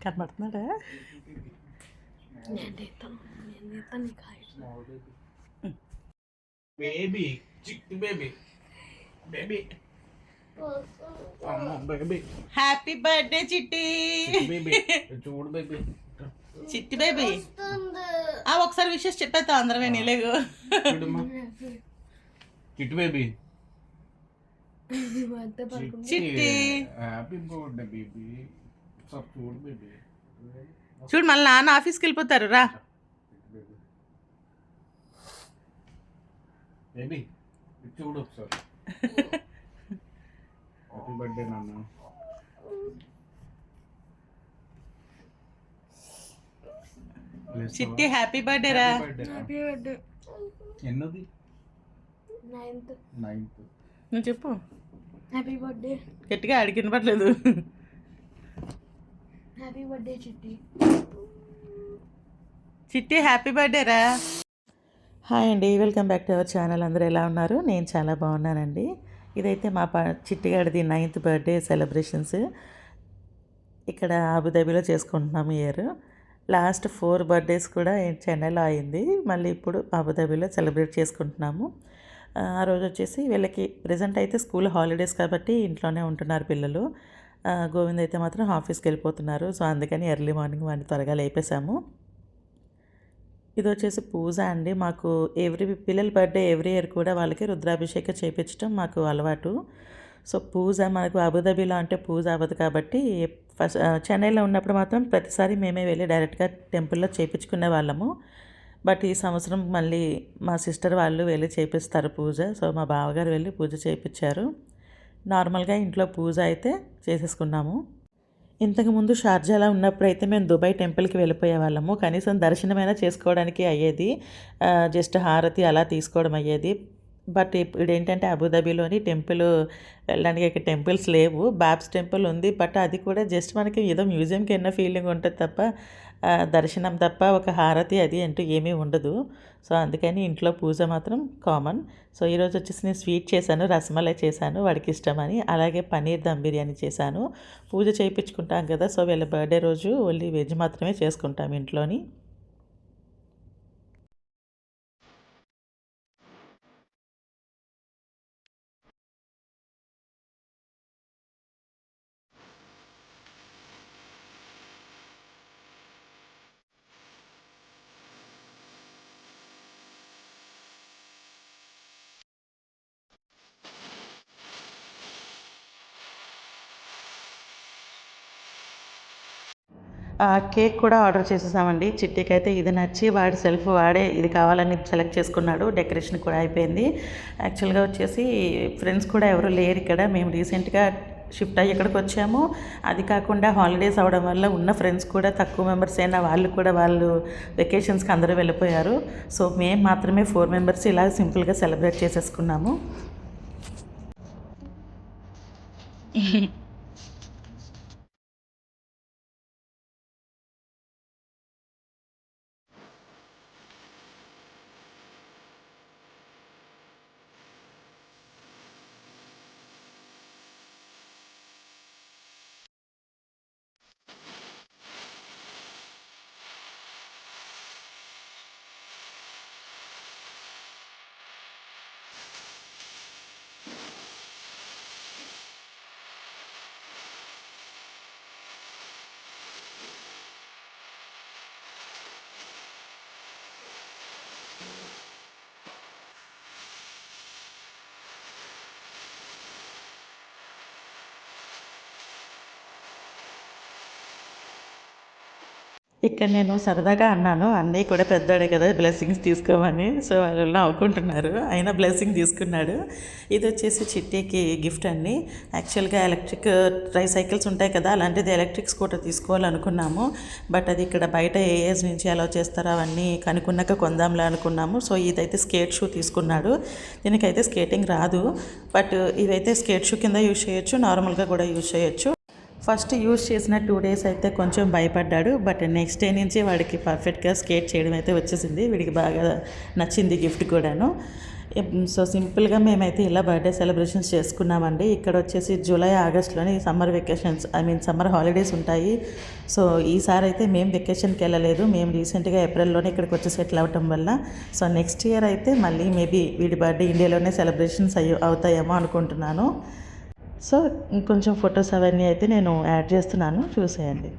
కనబడుతున్నాడా? Baby చిట్టి baby baby baby happy birthday చిట్టి. Baby చూడు బేబీ చిట్టి బేబీ ఒకసారి విషెస్ చెప్పేస్తా అందరమే నీలేగు. చిట్టి బేబీ చిట్టి హ్యాపీ బర్త్డే బేబీ సార్ చూడు బేబీ చూడు మళ్ళీ నాన్న ఆఫీస్కి వెళ్ళిపోతారు రా. బేబీ చూడు ఒకసారి హ్యాపీ బర్త్డే నాన్న. చిట్టి హ్యాపీ బర్త్డే రా. ఎన్నోది? 9th. నువ్వు చెప్పు. Happy birthday. గట్టిగా అడిగిన పర్లేదు. హ్యాపీ బర్త్డే చిట్టి. చిట్టి హ్యాపీ బర్త్డే రా. హాయ్ అండి, welcome back to our channel. అందరూ ఎలా ఉన్నారు? నేను చాలా బాగున్నానండి. ఇదైతే మా చిట్టిగాడిది 9th బర్త్డే సెలబ్రేషన్స్ ఇక్కడ అబుదాబిలో చేసుకుంటున్నాము. ఇయర్ లాస్ట్ 4 బర్త్డేస్ కూడా చెన్నైలో అయింది. మళ్ళీ ఇప్పుడు అబుదాబిలో సెలబ్రేట్ చేసుకుంటున్నాము. ఆ రోజు వచ్చేసి వీళ్ళకి ప్రజెంట్ అయితే స్కూల్ హాలిడేస్ కాబట్టి ఇంట్లోనే ఉంటున్నారు పిల్లలు. గోవింద్ అయితే మాత్రం ఆఫీస్కి వెళ్ళిపోతున్నారు. సో అందుకని ఎర్లీ మార్నింగ్ వాడిని త్వరగా లేపేశాము. ఇది వచ్చేసి పూజ అండి. మాకు పిల్లల బర్త్డే ఎవ్రీ ఇయర్ కూడా వాళ్ళకి రుద్రాభిషేకం చేయించడం మాకు అలవాటు. సో పూజ మనకు అబుదాబిలో అంటే పూజ అవ్వదు కాబట్టి ఫస్ట్ చెన్నైలో ఉన్నప్పుడు మాత్రం ప్రతిసారి మేమే వెళ్ళి డైరెక్ట్గా టెంపుల్లో చేయించుకునే వాళ్ళము. బట్ ఈ సంవత్సరం మళ్ళీ మా సిస్టర్ వాళ్ళు వెళ్ళి చేపిస్తారు పూజ. సో మా బావగారు వెళ్ళి పూజ చేయించారు. నార్మల్గా ఇంట్లో పూజ అయితే చేసేసుకున్నాము. ఇంతకుముందు షార్జాలో ఉన్నప్పుడు అయితే మేము దుబాయ్ టెంపుల్కి వెళ్ళిపోయే వాళ్ళము. కనీసం దర్శనమైనా చేసుకోవడానికి అయ్యేది, జస్ట్ హారతి అలా తీసుకోవడం అయ్యేది. బట్ ఇప్పుడు ఏంటంటే అబుదాబిలోని టెంపుల్ వెళ్ళడానికి ఇక్కడ టెంపుల్స్ లేవు. బాబ్స్ టెంపుల్ ఉంది, బట్ అది కూడా జస్ట్ మనకి ఏదో మ్యూజియంకి వెళ్ళిన ఫీలింగ్ ఉంటుంది తప్ప దర్శనం తప్ప ఒక హారతి అది అంటూ ఏమీ ఉండదు. సో అందుకని ఇంట్లో పూజ మాత్రం కామన్. సో ఈరోజు వచ్చేసి నేను స్వీట్ చేశాను, రసమలై చేశాను వాడికి ఇష్టమని. అలాగే పన్నీర్ దమ్ బిర్యానీ చేశాను. పూజ చేయించుకుంటాం కదా, సో వీళ్ళ బర్త్డే రోజు ఓన్లీ వెజ్ మాత్రమే చేసుకుంటాం ఇంట్లోని. కేక్ కూడా ఆర్డర్ చేసేసామండి. చిట్టికి అయితే ఇది నచ్చి వాడి సెల్ఫ్ వాడే ఇది కావాలని సెలెక్ట్ చేసుకున్నాడు. డెకరేషన్ కూడా అయిపోయింది. యాక్చువల్గా వచ్చేసి ఫ్రెండ్స్ కూడా ఎవరు లేరు ఇక్కడ. మేము రీసెంట్గా షిఫ్ట్ అయ్యి ఇక్కడికి వచ్చాము. అది కాకుండా హాలిడేస్ అవడం వల్ల ఉన్న ఫ్రెండ్స్ కూడా తక్కువ మెంబర్స్ అయినా వాళ్ళు వెకేషన్స్కి అందరూ వెళ్ళిపోయారు. సో మేము మాత్రమే 4 మెంబర్స్ ఇలా సింపుల్గా సెలబ్రేట్ చేసేసుకున్నాము. ఇక్కడ నేను సరదాగా అన్నాను, అన్నయ్య కూడా పెద్దవాడే కదా బ్లెస్సింగ్స్ తీసుకోమని. సో వాళ్ళు నవ్వుకుంటున్నారు. అయినా బ్లెస్సింగ్ తీసుకున్నాడు. ఇది వచ్చేసి చిట్టికి గిఫ్ట్ అండి. యాక్చువల్గా ఎలక్ట్రిక్ ట్రైసైకిల్స్ ఉంటాయి కదా, అలాంటిది ఎలక్ట్రిక్ స్కూటర్ తీసుకోవాలనుకున్నాము. బట్ అది ఇక్కడ బయట ఏ ఏజ్ నుంచి అలౌ చేస్తారో అవన్నీ కనుక్కున్నాక కొందాంలే అనుకున్నాము. సో ఇదైతే స్కేట్ షూ తీసుకున్నాడు. దీనికైతే స్కేటింగ్ రాదు, బట్ ఇవైతే స్కేట్ షూ కింద యూజ్ చేయొచ్చు, నార్మల్గా కూడా యూజ్ చేయొచ్చు. ఫస్ట్ యూజ్ చేసిన 2 days అయితే కొంచెం భయపడ్డాడు. బట్ నెక్స్ట్ డే నుంచి వాడికి పర్ఫెక్ట్గా స్కేట్ చేయడం అయితే వచ్చేసింది. వీడికి బాగా నచ్చింది గిఫ్ట్ కూడాను. సో సింపుల్గా మేమైతే ఇలా బర్త్డే సెలబ్రేషన్స్ చేసుకున్నామండి. ఇక్కడ వచ్చేసి జూలై ఆగస్ట్లోని సమ్మర్ వెకేషన్స్ సమ్మర్ హాలిడేస్ ఉంటాయి. సో ఈసారి అయితే మేము వెకేషన్కి వెళ్ళలేదు. మేము రీసెంట్గా ఏప్రిల్లోనే ఇక్కడికి వచ్చి సెటిల్ అవ్వటం వల్ల సో నెక్స్ట్ ఇయర్ అయితే మళ్ళీ మేబీ వీడి బర్త్డే ఇండియాలోనే సెలబ్రేషన్స్ అవుతాయేమో అనుకుంటున్నాను. సో ఇంకొంచెం ఫొటోస్ అవన్నీ అయితే నేను యాడ్ చేస్తున్నాను, చూసేయండి.